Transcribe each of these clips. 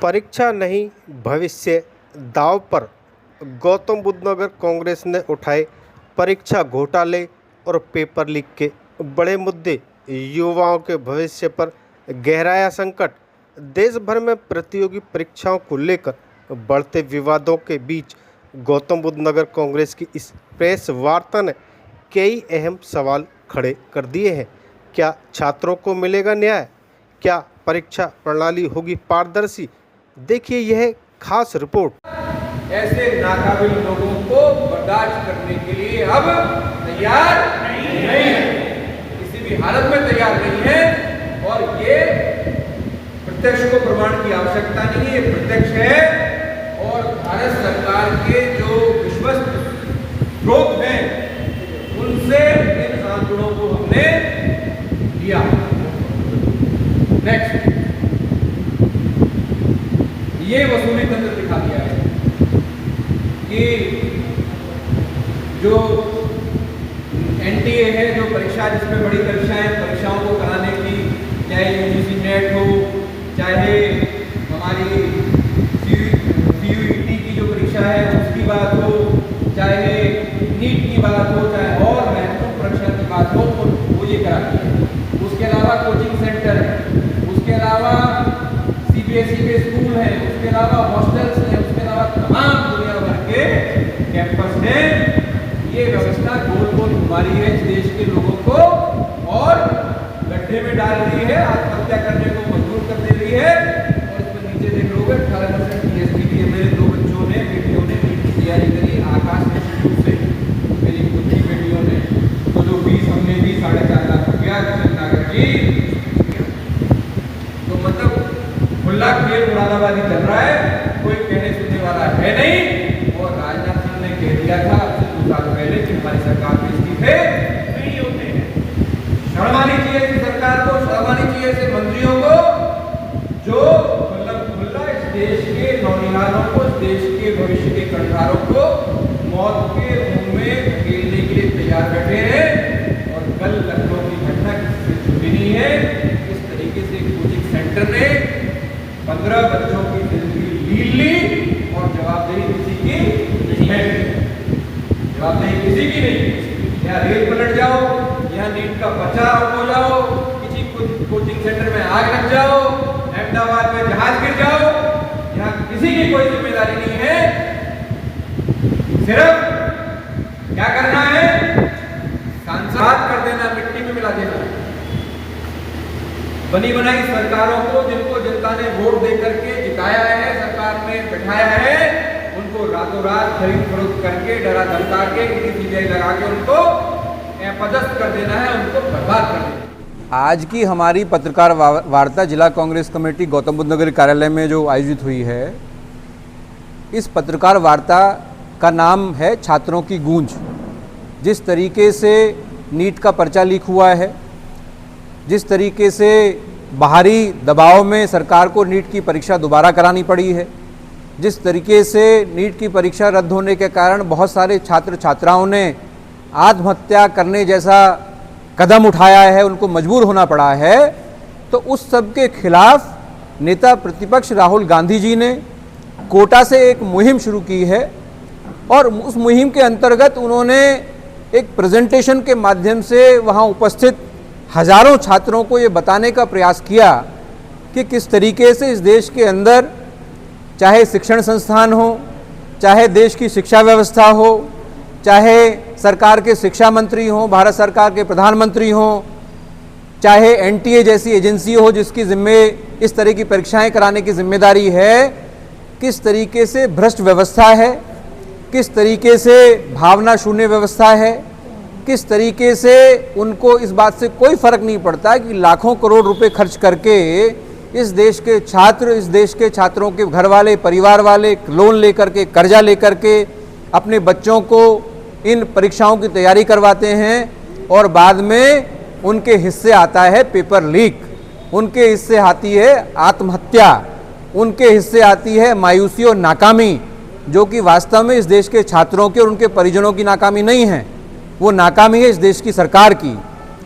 परीक्षा नहीं भविष्य दांव पर गौतम बुद्ध नगर कांग्रेस ने उठाए परीक्षा घोटाले और पेपर लीक के बड़े मुद्दे। युवाओं के भविष्य पर गहराया संकट। देश भर में प्रतियोगी परीक्षाओं को लेकर बढ़ते विवादों के बीच गौतम बुद्ध नगर कांग्रेस की इस प्रेस वार्ता ने कई अहम सवाल खड़े कर दिए हैं। क्या छात्रों को मिलेगा न्याय? क्या परीक्षा प्रणाली होगी पारदर्शी? देखिए यह खास रिपोर्ट। ऐसे नाकाबिल लोगों को बर्दाश्त करने के लिए अब तैयार नहीं है, किसी भी हालत में तैयार नहीं है। और ये प्रत्यक्ष को प्रमाण की आवश्यकता नहीं है, ये प्रत्यक्ष है। और भारत सरकार के जो विश्वस्त स्रोत हैं उनसे इन आंकड़ों को हमने लिया। नेक्स्ट, ये वसूली तंत्र दिखा दिया है कि जो एनटीए है, जो परीक्षा जिसमें बड़ी परीक्षाओं को कराने की, चाहे यूजीसी नेट हो, चाहे हमारी सीयूईटी की जो परीक्षा है उसकी बात हो, चाहे नीट की बात हो, चाहे और महत्वपूर्ण परीक्षा की बात हो, तो वो ये कराती है। उसके अलावा कोचिंग सेंटर है, उसके अलावा सीबीएसई के स्कूल हैं, उसके अलावा हॉस्टल्स हैं, उसके अलावा तमाम दुनिया भर के कैंपस हैं। ये व्यवस्था गोल गोल घुमा रही है इस देश के लोगों को और गड्ढे में डाल रही है, आत्महत्या करने को मजबूर कर दे रही है। और इस पर नीचे देख लोगे 18% टीएसपी की मेरे दो बच्चों ने, बेटियों ने नीट की तैयारी करी आकाश इंस्टीट्यूट से, मेरी खुद की बेटियों ने। तो जो फीस हमने दी 4.5 लाख रुपया नागर जी, तो मतलब खुला खेल मुरादाबादी चल रहा है, कोई कहने सुनने वाला है नहीं। और राजनाथ सिंह ने कह दिया था 2 साल पहले कि हमारी सरकार में इस्तीफे नहीं होते हैं। शर्म आनी चाहिए इस सरकार को, शर्म आनी चाहिए ऐसे मंत्रियों को जो खुला इस देश के नौनिहालों को, इस देश के भविष्य के कर्णधारों को मौत के मुंह में धकेलने के लिए तैयार बैठे हैं। और कल लखनऊ की घटना किसी से छुपी नहीं है। इस तरीके से कोचिंग सेंटर ने 15 बच्चों की जिंदगी ली और जवाबदेही किसी की नहीं है, जवाबदेही किसी की नहीं। यहाँ रेल पलट जाओ, यहाँ नीट का प्रचार हो जाओ, किसी कोचिंग सेंटर में आग लग जाओ, अहमदाबाद में जहाज गिर जाओ, यहाँ किसी की कोई जिम्मेदारी नहीं है। सिर्फ क्या करना है, सांसद कर देना, मिट्टी में मिला देना। बनी बनाई सरकारों को, जिनको जनता ने वोट दे करके जिताया है, सरकार में बैठाया है, उनको रातों रात खरीद फरोख्त करके, डरा धमका के, सीबीआई लगा के उनको पदस्थ कर देना है, उनको बर्बाद कर देना है। आज की हमारी पत्रकार वार्ता जिला कांग्रेस कमेटी गौतम बुद्ध नगर कार्यालय में जो आयोजित हुई है, इस पत्रकार वार्ता का नाम है छात्रों की गूंज। जिस तरीके से नीट का पर्चा लीक हुआ है, जिस तरीके से बाहरी दबाव में सरकार को नीट की परीक्षा दोबारा करानी पड़ी है, जिस तरीके से नीट की परीक्षा रद्द होने के कारण बहुत सारे छात्र छात्राओं ने आत्महत्या करने जैसा कदम उठाया है, उनको मजबूर होना पड़ा है, तो उस सब के खिलाफ नेता प्रतिपक्ष राहुल गांधी जी ने कोटा से एक मुहिम शुरू की है। और उस मुहिम के अंतर्गत उन्होंने एक प्रेजेंटेशन के माध्यम से वहाँ उपस्थित हजारों छात्रों को ये बताने का प्रयास किया कि किस तरीके से इस देश के अंदर, चाहे शिक्षण संस्थान हो, चाहे देश की शिक्षा व्यवस्था हो, चाहे सरकार के शिक्षा मंत्री हो, भारत सरकार के प्रधानमंत्री हो, चाहे एनटीए जैसी एजेंसी हो जिसकी जिम्मे इस तरह की परीक्षाएं कराने की जिम्मेदारी है, किस तरीके से भ्रष्ट व्यवस्था है, किस तरीके से भावना शून्य व्यवस्था है, किस तरीके से उनको इस बात से कोई फर्क नहीं पड़ता कि लाखों करोड़ रुपए खर्च करके इस देश के छात्र, इस देश के छात्रों के घर वाले, परिवार वाले लोन लेकर के, कर्जा लेकर के अपने बच्चों को इन परीक्षाओं की तैयारी करवाते हैं। और बाद में उनके हिस्से आता है पेपर लीक, उनके हिस्से आती है आत्महत्या, उनके हिस्से आती है मायूसी और नाकामी, जो कि वास्तव में इस देश के छात्रों के और उनके परिजनों की नाकामी नहीं है, वो नाकामी है इस देश की सरकार की,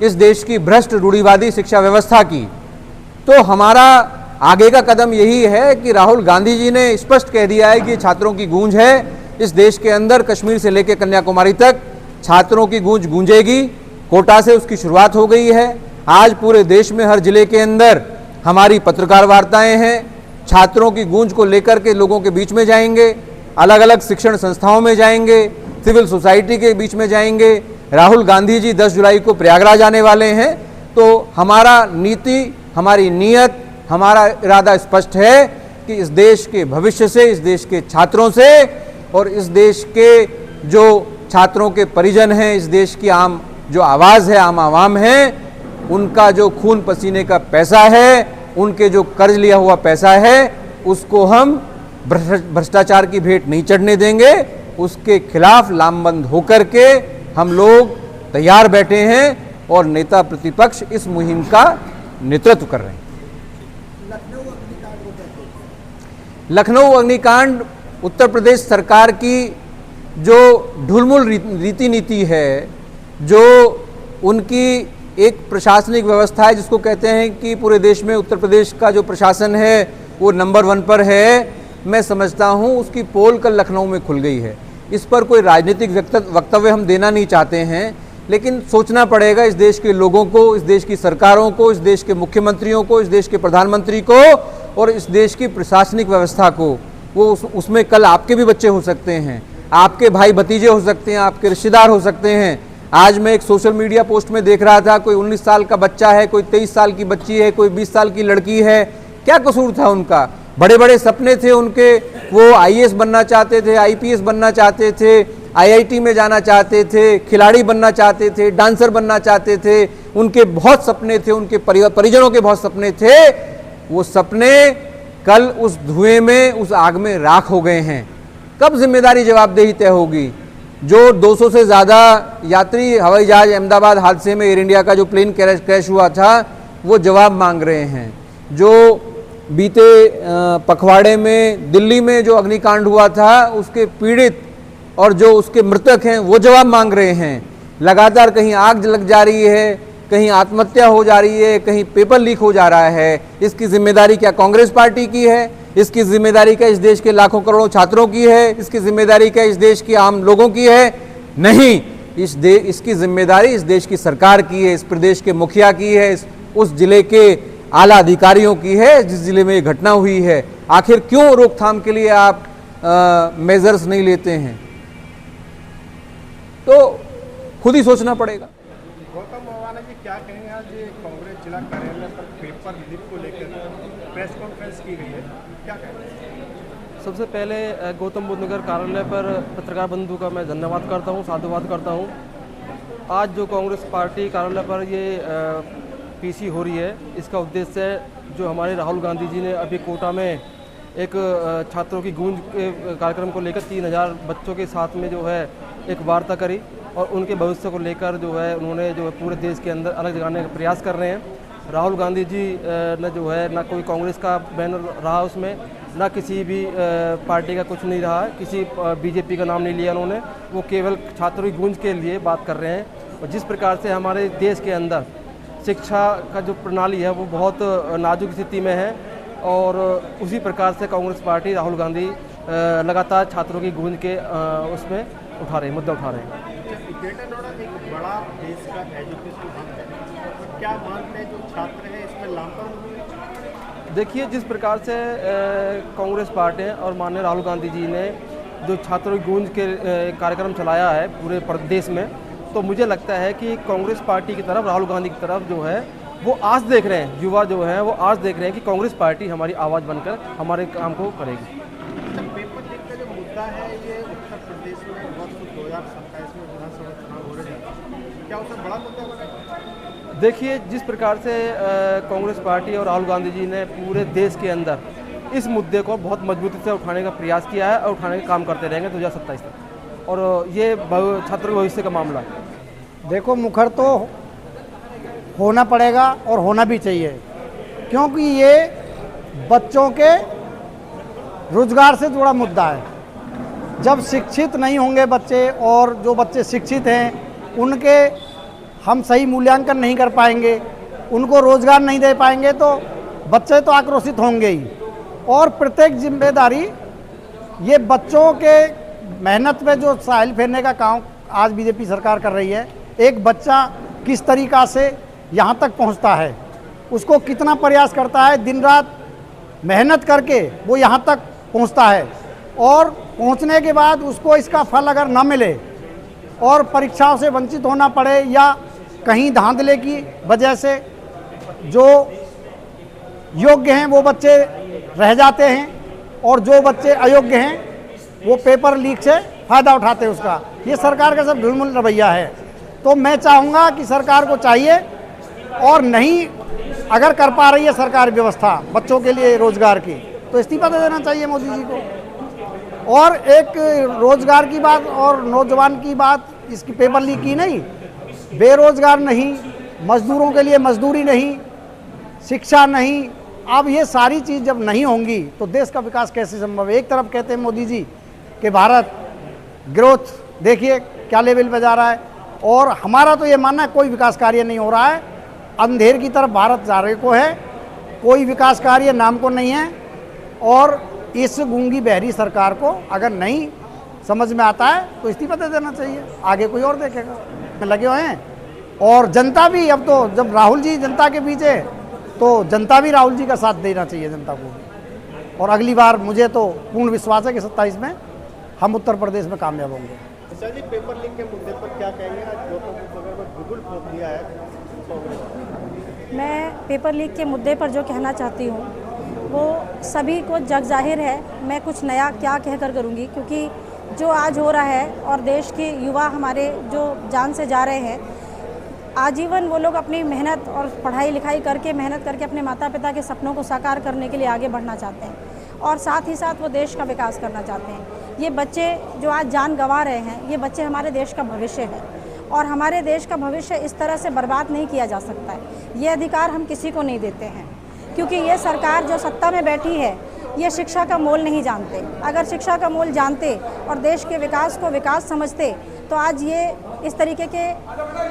इस देश की भ्रष्ट रूढ़िवादी शिक्षा व्यवस्था की। तो हमारा आगे का कदम यही है कि राहुल गांधी जी ने स्पष्ट कह दिया है कि छात्रों की गूंज है। इस देश के अंदर कश्मीर से लेकर कन्याकुमारी तक छात्रों की गूंज गूंजेगी। कोटा से उसकी शुरुआत हो गई है। आज पूरे देश में हर जिले के अंदर हमारी पत्रकार वार्ताएं हैं। छात्रों की गूंज को लेकर के लोगों के बीच में जाएंगे, अलग अलग शिक्षण संस्थाओं में जाएंगे, सिविल सोसाइटी के बीच में जाएंगे। राहुल गांधी जी 10 जुलाई को प्रयागराज आने वाले हैं। तो हमारा नीति, हमारी नीयत, हमारा इरादा स्पष्ट है कि इस देश के भविष्य से, इस देश के छात्रों से और इस देश के जो छात्रों के परिजन हैं, इस देश की आम जो आवाज़ है, आम आवाम है, उनका जो खून पसीने का पैसा है, उनके जो कर्ज लिया हुआ पैसा है, उसको हम भ्रष्टाचार की भेंट नहीं चढ़ने देंगे। उसके खिलाफ लामबंद होकर के हम लोग तैयार बैठे हैं और नेता प्रतिपक्ष इस मुहिम का नेतृत्व कर रहे हैं। लखनऊ अग्निकांड उत्तर प्रदेश सरकार की जो ढुलमुल रीति नीति है, जो उनकी एक प्रशासनिक व्यवस्था है, जिसको कहते हैं कि पूरे देश में उत्तर प्रदेश का जो प्रशासन है वो नंबर 1 पर है, मैं समझता हूँ उसकी पोल कल लखनऊ में खुल गई है। इस पर कोई राजनीतिक वक्तव्य हम देना नहीं चाहते हैं, लेकिन सोचना पड़ेगा इस देश के लोगों को, इस देश की सरकारों को, इस देश के मुख्यमंत्रियों को, इस देश के प्रधानमंत्री को और इस देश की प्रशासनिक व्यवस्था को। वो उसमें कल आपके भी बच्चे हो सकते हैं, आपके भाई भतीजे हो सकते हैं, आपके रिश्तेदार हो सकते हैं। आज मैं एक सोशल मीडिया पोस्ट में देख रहा था, कोई 19 साल का बच्चा है, कोई 23 साल की बच्ची है, कोई 20 साल की लड़की है। क्या कसूर था उनका? बड़े बड़े सपने थे उनके, वो आईएएस बनना चाहते थे, आईपीएस बनना चाहते थे, आईआईटी में जाना चाहते थे, खिलाड़ी बनना चाहते थे, डांसर बनना चाहते थे। उनके बहुत सपने थे, उनके परिजनों के बहुत सपने थे। वो सपने कल उस धुएं में, उस आग में राख हो गए हैं। कब जिम्मेदारी जवाबदेही तय होगी? जो 200 से ज़्यादा यात्री हवाई जहाज अहमदाबाद हादसे में एयर इंडिया का जो प्लेन क्रैश हुआ था, वो जवाब मांग रहे हैं। जो बीते पखवाड़े में दिल्ली में जो अग्निकांड हुआ था, उसके पीड़ित और जो उसके मृतक हैं, वो जवाब मांग रहे हैं। लगातार कहीं आग लग जा रही है, कहीं आत्महत्या हो जा रही है, कहीं पेपर लीक हो जा रहा है। इसकी जिम्मेदारी क्या कांग्रेस पार्टी की है? इसकी जिम्मेदारी क्या इस देश के लाखों करोड़ों छात्रों की है? इसकी जिम्मेदारी क्या इस देश के आम लोगों की है? नहीं, इसकी जिम्मेदारी इस देश की सरकार की है, इस प्रदेश के मुखिया की है, उस जिले के आला अधिकारियों की है जिस जिले में ये घटना हुई है। आखिर क्यों रोकथाम के लिए आप मेजर्स नहीं लेते हैं? तो खुद ही सोचना पड़ेगा। गौतम मवाना जी क्या कहेंगे? आज ये कांग्रेस जिला कार्यालय पर पेपर लीक को लेकर प्रेस कॉन्फ्रेंस की गई है, क्या कहेंगे? सबसे पहले गौतम बुद्ध नगर कार्यालय पर पत्रकार बंधु का मैं धन्यवाद करता हूं, साधुवाद करता हूं। आज जो कांग्रेस पार्टी कार्यालय पर ये पीसी हो रही है, इसका उद्देश्य जो हमारे राहुल गांधी जी ने अभी कोटा में एक छात्रों की गूंज के कार्यक्रम को लेकर 3000 बच्चों के साथ में जो है एक वार्ता करी और उनके भविष्य को लेकर जो है उन्होंने जो है पूरे देश के अंदर अलग जगाने का प्रयास कर रहे हैं। राहुल गांधी जी ने जो है ना कोई कांग्रेस का बैनर रहा उसमें, ना किसी भी पार्टी का कुछ नहीं रहा, किसी बीजेपी का नाम नहीं लिया उन्होंने। वो केवल छात्रों की गूंज के लिए बात कर रहे हैं। और जिस प्रकार से हमारे देश के अंदर शिक्षा का जो प्रणाली है वो बहुत नाजुक स्थिति में है और उसी प्रकार से कांग्रेस पार्टी राहुल गांधी लगातार छात्रों की गूंज के उसमें उठा रहे हैं, मुद्दा उठा रहे हैं। ग्रेटर नोएडा एक बड़ा देश का एजुकेशन हब है, क्या मानते हैं जो छात्र हैं इसमें लापरवाही? देखिए, जिस प्रकार से कांग्रेस पार्टी और माननीय राहुल गांधी जी ने जो छात्रों की गूंज के कार्यक्रम चलाया है पूरे प्रदेश में, तो मुझे लगता है कि कांग्रेस पार्टी की तरफ, राहुल गांधी की तरफ जो है वो आज देख रहे हैं, युवा जो हैं वो आज देख रहे हैं कि कांग्रेस पार्टी हमारी आवाज़ बनकर हमारे काम को करेगी। पेपर लीक का जो मुद्दा है ये उत्तर प्रदेश में वर्ष 2027 में विधानसभा चुनाव हो रहे हैं, क्या उससे बड़ा मुद्दा बनेगा? देखिए, जिस प्रकार से कांग्रेस पार्टी और राहुल गांधी जी ने पूरे देश के अंदर इस मुद्दे को बहुत मजबूती से उठाने का प्रयास किया है और उठाने का काम करते रहेंगे 2027 तक, और ये छात्र के भविष्य का मामला है। देखो, मुखर तो होना पड़ेगा और होना भी चाहिए, क्योंकि ये बच्चों के रोजगार से जुड़ा मुद्दा है। जब शिक्षित नहीं होंगे बच्चे और जो बच्चे शिक्षित हैं उनके हम सही मूल्यांकन नहीं कर पाएंगे, उनको रोजगार नहीं दे पाएंगे, तो बच्चे तो आक्रोशित होंगे ही, और प्रत्येक जिम्मेदारी ये बच्चों के मेहनत में जो साहिल फेरने का काम आज बीजेपी सरकार कर रही है। एक बच्चा किस तरीक़ा से यहाँ तक पहुँचता है, उसको कितना प्रयास करता है, दिन रात मेहनत करके वो यहाँ तक पहुँचता है, और पहुँचने के बाद उसको इसका फल अगर न मिले और परीक्षाओं से वंचित होना पड़े या कहीं धांधले की वजह से जो योग्य हैं वो बच्चे रह जाते हैं, और जो बच्चे अयोग्य हैं वो पेपर लीक से फ़ायदा उठाते हैं उसका। ये सरकार का सब ढुलमुल रवैया है। तो मैं चाहूँगा कि सरकार को चाहिए, और नहीं अगर कर पा रही है सरकार व्यवस्था बच्चों के लिए रोज़गार की, तो इस्तीफा दे देना चाहिए मोदी जी को। और एक रोज़गार की बात और नौजवान की बात, इसकी पेपर लीक की नहीं, बेरोज़गार नहीं, मज़दूरों के लिए मजदूरी नहीं, शिक्षा नहीं, अब ये सारी चीज़ जब नहीं होंगी तो देश का विकास कैसे संभव है। एक तरफ कहते हैं मोदी जी कि भारत ग्रोथ देखिए क्या लेवल पे जा रहा है, और हमारा तो ये मानना है कोई विकास कार्य नहीं हो रहा है, अंधेर की तरफ भारत जा रहे को है, कोई विकास कार्य नाम को नहीं है। और इस गूंगी बहरी सरकार को अगर नहीं समझ में आता है तो इस्तीफा दे देना चाहिए, आगे कोई और देखेगा। लगे हुए हैं, और जनता भी, अब तो जब राहुल जी जनता के बीच है तो जनता भी राहुल जी का साथ देना चाहिए जनता को भी। और अगली बार मुझे तो पूर्ण विश्वास है कि 27 में हम उत्तर प्रदेश में कामयाब होंगे। सर जी, पेपर लीक के मुद्दे पर क्या कहेंगे? आज गौतम बुद्ध नगर में बिल्कुल ठोक दिया है कांग्रेस। मैं पेपर लीक के मुद्दे पर जो कहना चाहती हूँ वो सभी को जग जाहिर है। मैं कुछ नया क्या कहकर करूँगी, क्योंकि जो आज हो रहा है और देश के युवा हमारे जो जान से जा रहे हैं, आजीवन वो लोग अपनी मेहनत और पढ़ाई लिखाई करके मेहनत करके अपने माता पिता के सपनों को साकार करने के लिए आगे बढ़ना चाहते हैं, और साथ ही साथ वो देश का विकास करना चाहते हैं। ये बच्चे जो आज जान गंवा रहे हैं, ये बच्चे हमारे देश का भविष्य है, और हमारे देश का भविष्य इस तरह से बर्बाद नहीं किया जा सकता है। ये अधिकार हम किसी को नहीं देते हैं, क्योंकि ये सरकार जो सत्ता में बैठी है ये शिक्षा का मोल नहीं जानते। अगर शिक्षा का मोल जानते और देश के विकास को विकास समझते तो आज ये इस तरीके के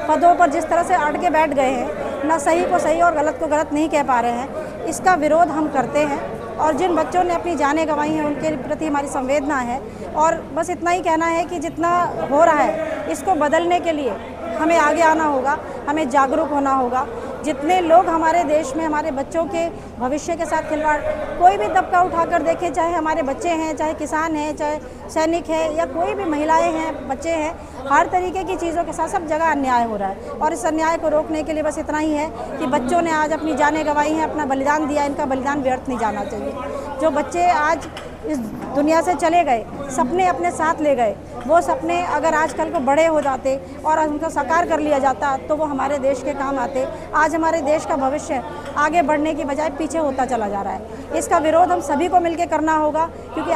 पदों पर जिस तरह से अड़ के बैठ गए हैं, ना सही को सही और गलत को गलत नहीं कह पा रहे हैं, इसका विरोध हम करते हैं। और जिन बच्चों ने अपनी जानें गंवाई हैं उनके प्रति हमारी संवेदना है, और बस इतना ही कहना है कि जितना हो रहा है इसको बदलने के लिए हमें आगे आना होगा, हमें जागरूक होना होगा। जितने लोग हमारे देश में हमारे बच्चों के भविष्य के साथ खिलवाड़, कोई भी तबका उठाकर देखें, चाहे हमारे बच्चे हैं, चाहे किसान हैं, चाहे सैनिक है, या कोई भी महिलाएं हैं, बच्चे हैं, हर तरीके की चीज़ों के साथ सब जगह अन्याय हो रहा है। और इस अन्याय को रोकने के लिए बस इतना ही है कि बच्चों ने आज अपनी जानें गंवाई हैं, अपना बलिदान दिया, इनका बलिदान व्यर्थ नहीं जाना चाहिए। जो बच्चे आज इस दुनिया से चले गए, सपने अपने साथ ले गए, वो सपने अगर आज कल को बड़े हो जाते और उनको साकार कर लिया जाता तो वो हमारे देश के काम आते। आज हमारे देश का भविष्य आगे बढ़ने की बजाय पीछे होता चला जा रहा है। इसका विरोध हम सभी को मिलकर करना होगा, क्योंकि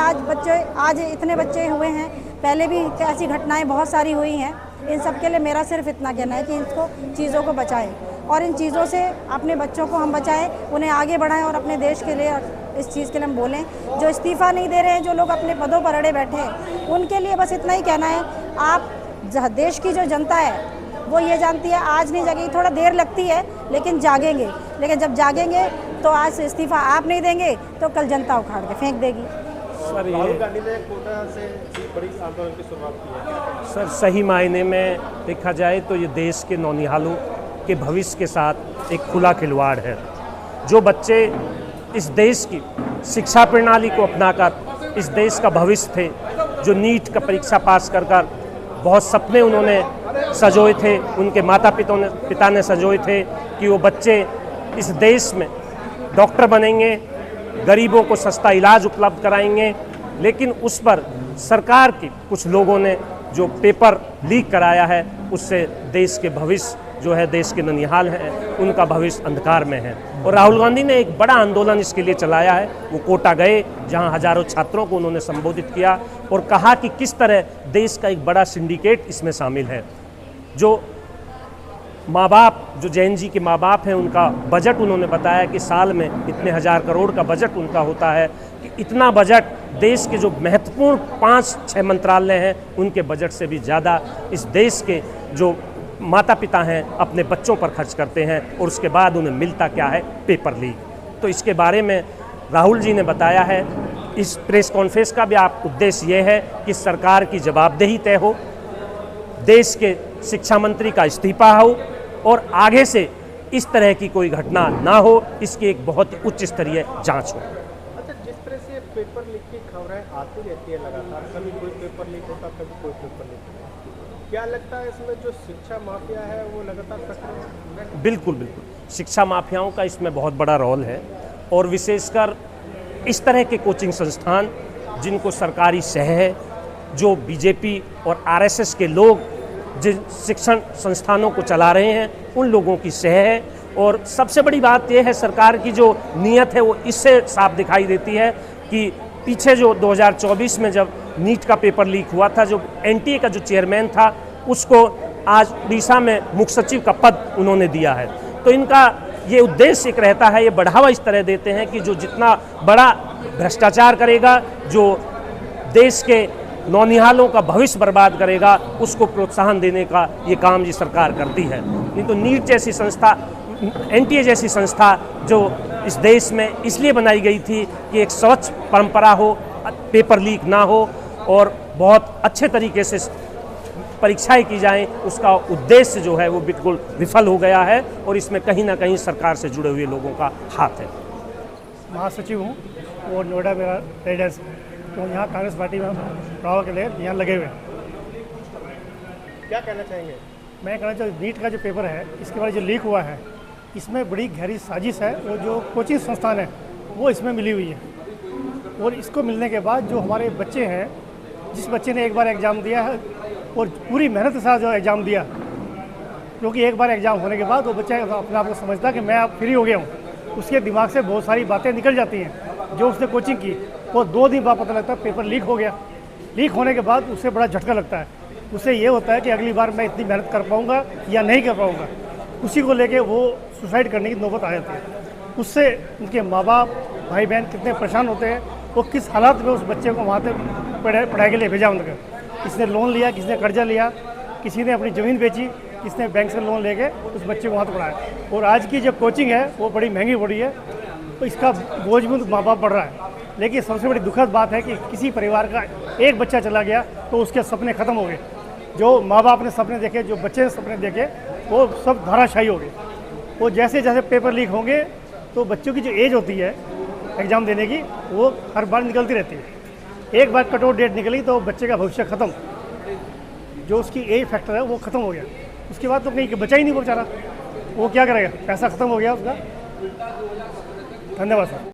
आज इतने बच्चे हुए हैं, पहले भी ऐसी घटनाएं बहुत सारी हुई हैं। इन सब के लिए मेरा सिर्फ इतना कहना है कि इसको चीज़ों को बचाएं, और इन चीज़ों से अपने बच्चों को हम बचाएं, उन्हें आगे बढ़ाएं, और अपने देश के लिए इस चीज़ के लिए हम बोलें। जो इस्तीफ़ा नहीं दे रहे हैं, जो लोग अपने पदों पर अड़े बैठे हैं, उनके लिए बस इतना ही कहना है, आप देश की जो जनता है वो ये जानती है आज नहीं जागेगी, थोड़ा देर लगती है लेकिन जागेंगे। लेकिन जब जागेंगे तो आज से इस्तीफ़ा आप नहीं देंगे तो कल जनता उखाड़ के फेंक देगी। सर राहुल गांधी ने कोटा से बड़ी आंदोलन की शुरुआत की है। सर सही मायने में देखा जाए तो ये देश के नौनिहालों के भविष्य के साथ एक खुला खिलवाड़ है। जो बच्चे इस देश की शिक्षा प्रणाली को अपनाकर इस देश का भविष्य थे, जो नीट का परीक्षा पास कर बहुत सपने उन्होंने सजोए थे, उनके माता पिता ने सजोए थे कि वो बच्चे इस देश में डॉक्टर बनेंगे, गरीबों को सस्ता इलाज उपलब्ध कराएंगे, लेकिन उस पर सरकार की कुछ लोगों ने जो पेपर लीक कराया है उससे देश के भविष्य जो है, देश के ननिहाल हैं, उनका भविष्य अंधकार में है। और राहुल गांधी ने एक बड़ा आंदोलन इसके लिए चलाया है। वो कोटा गए, जहां हजारों छात्रों को उन्होंने संबोधित किया और कहा कि किस तरह देश का एक बड़ा सिंडिकेट इसमें शामिल है। जो माँ बाप, जो जैन जी के माँ बाप हैं, उनका बजट उन्होंने बताया कि साल में इतने 1000 करोड़ का बजट उनका होता है, कि इतना बजट देश के जो महत्वपूर्ण 5-6 मंत्रालय हैं उनके बजट से भी ज़्यादा इस देश के जो माता पिता हैं अपने बच्चों पर खर्च करते हैं, और उसके बाद उन्हें मिलता क्या है? Paper leak. तो इसके बारे में राहुल जी ने बताया है। इस प्रेस कॉन्फ्रेंस का भी आप उद्देश्य ये है कि सरकार की जवाबदेही तय हो, देश के शिक्षा मंत्री का इस्तीफा हो और आगे से इस तरह की कोई घटना ना हो, इसकी एक बहुत ही उच्च स्तरीय जांच हो। अच्छा, जिस तरह से पेपर लीक की खबरें आती रहती है लगातार, कभी कोई पेपर लीक होता, कभी कोई पेपर लीक होता, क्या लगता है इसमें जो शिक्षा माफिया है वो लगातार सक्रिय है? बिल्कुल बिल्कुल, शिक्षा माफियाओं का इसमें बहुत बड़ा रोल है और विशेषकर इस तरह के कोचिंग संस्थान जिनको सरकारी सह है, जो बीजेपी और आरएसएस के लोग जिन शिक्षण संस्थानों को चला रहे हैं उन लोगों की सह है। और सबसे बड़ी बात यह है, सरकार की जो नीयत है वो इससे साफ दिखाई देती है कि पीछे जो 2024 में जब नीट का पेपर लीक हुआ था, जो एनटीए का जो चेयरमैन था उसको आज उड़ीसा में मुख्य सचिव का पद उन्होंने दिया है। तो इनका ये उद्देश्य एक रहता है, ये बढ़ावा इस तरह देते हैं कि जो जितना बड़ा भ्रष्टाचार करेगा, जो देश के नौनिहालों का भविष्य बर्बाद करेगा, उसको प्रोत्साहन देने का ये काम जी सरकार करती है। नहीं तो नीट जैसी संस्था, एनटीए जैसी संस्था जो इस देश में इसलिए बनाई गई थी कि एक स्वच्छ परंपरा हो, पेपर लीक ना हो और बहुत अच्छे तरीके से परीक्षाएं की जाएं, उसका उद्देश्य जो है वो बिल्कुल विफल हो गया है और इसमें कहीं ना कहीं सरकार से जुड़े हुए लोगों का हाथ है। महासचिव हूँ और नोएडा मेरा रेजिडेंस, तो यहाँ कांग्रेस पार्टी में प्रभाव के लिए यहाँ लगे हुए हैं। क्या कहना चाहेंगे? मैं कहना चाहूँ नीट का जो पेपर है इसके बाद जो लीक हुआ है इसमें बड़ी गहरी साजिश है और जो कोचिंग संस्थान है वो इसमें मिली हुई है। और इसको मिलने के बाद जो हमारे बच्चे हैं, जिस बच्चे ने एक बार एग्ज़ाम दिया है और पूरी मेहनत के साथ जो एग्ज़ाम दिया, क्योंकि एक बार एग्ज़ाम होने के बाद वो बच्चा अपने आप को समझता कि मैं अब फ्री हो गया हूँ, उसके दिमाग से बहुत सारी बातें निकल जाती हैं जो उसने कोचिंग की। और 2 दिन बाद पता लगता है पेपर लीक हो गया। लीक होने के बाद उसे बड़ा झटका लगता है, उसे ये होता है कि अगली बार मैं इतनी मेहनत कर पाऊँगा या नहीं कर पाऊँगा। उसी को लेके वो सुसाइड करने की नौबत आ जाती है। उससे उनके माँ बाप, भाई बहन कितने परेशान होते हैं, वो किस हालात में उस बच्चे को वहाँ तक पढ़ाई के लिए भेजा उनका। किसने लोन लिया, किसने कर्जा लिया, किसी ने अपनी ज़मीन बेची, किसने बैंक से लोन लेके उस बच्चे को वहाँ तक पढ़ाया। और आज की जो कोचिंग है वो बड़ी महंगी पड़ी है, तो इसका बोझ भी माँ बाप बढ़ रहा है। लेकिन सबसे बड़ी दुखद बात है कि किसी परिवार का एक बच्चा चला गया तो उसके सपने ख़त्म हो गए। जो माँ बाप ने सपने देखे, जो बच्चे ने सपने देखे, वो सब धाराशायी हो गए। वो जैसे जैसे पेपर लीक होंगे तो बच्चों की जो एज होती है एग्ज़ाम देने की, वो हर बार निकलती रहती है। एक बार कट ऑफ डेट निकली तो बच्चे का भविष्य ख़त्म, जो उसकी एज फैक्टर है वो ख़त्म हो गया। उसके बाद तो कहीं बचा ही नहीं वो बेचारा, वो क्या करेगा, पैसा ख़त्म हो गया उसका। धन्यवाद सर।